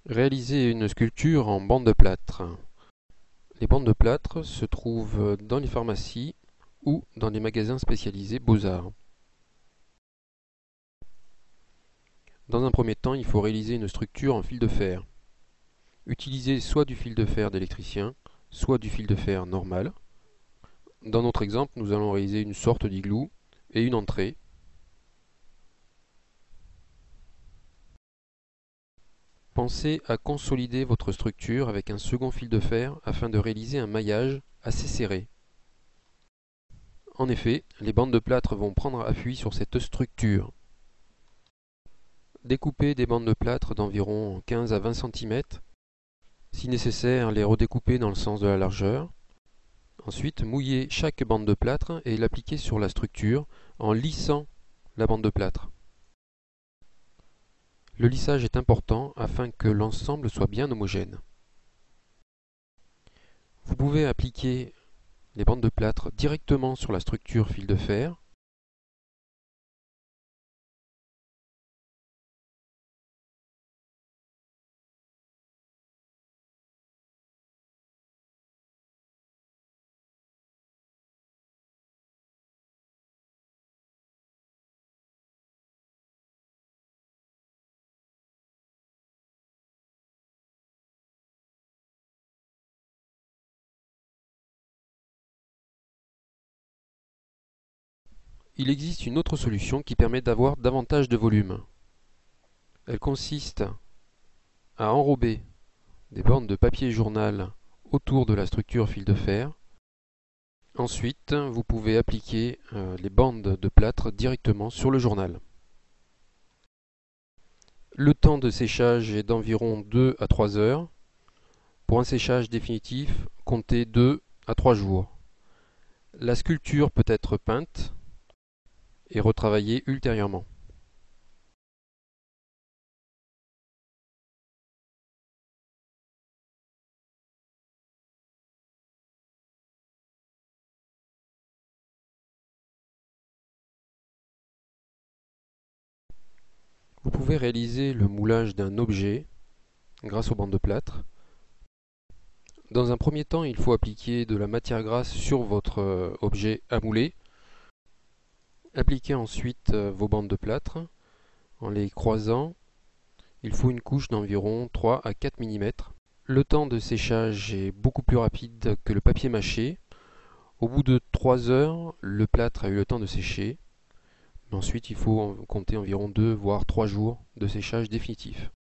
Réaliser une sculpture en bande de plâtre. Les bandes de plâtre se trouvent dans les pharmacies ou dans les magasins spécialisés Beaux-Arts. Dans un premier temps, il faut réaliser une structure en fil de fer. Utilisez soit du fil de fer d'électricien, soit du fil de fer normal. Dans notre exemple, nous allons réaliser une sorte d'igloo et une entrée. Pensez à consolider votre structure avec un second fil de fer afin de réaliser un maillage assez serré. En effet, les bandes de plâtre vont prendre appui sur cette structure. Découpez des bandes de plâtre d'environ 15 à 20 cm. Si nécessaire, les redécouper dans le sens de la largeur. Ensuite, mouillez chaque bande de plâtre et l'appliquez sur la structure en lissant la bande de plâtre. Le lissage est important afin que l'ensemble soit bien homogène. Vous pouvez appliquer les bandes de plâtre directement sur la structure fil de fer. Il existe une autre solution qui permet d'avoir davantage de volume. Elle consiste à enrober des bandes de papier journal autour de la structure fil de fer. Ensuite, vous pouvez appliquer les bandes de plâtre directement sur le journal. Le temps de séchage est d'environ 2 à 3 heures. Pour un séchage définitif, comptez 2 à 3 jours. La sculpture peut être peinte et retravaillée ultérieurement. Vous pouvez réaliser le moulage d'un objet grâce aux bandes de plâtre. Dans un premier temps, il faut appliquer de la matière grasse sur votre objet à mouler. Appliquez ensuite vos bandes de plâtre en les croisant. Il faut une couche d'environ 3 à 4 mm. Le temps de séchage est beaucoup plus rapide que le papier mâché. Au bout de 3 heures, le plâtre a eu le temps de sécher. Ensuite, il faut compter environ 2 voire 3 jours de séchage définitif.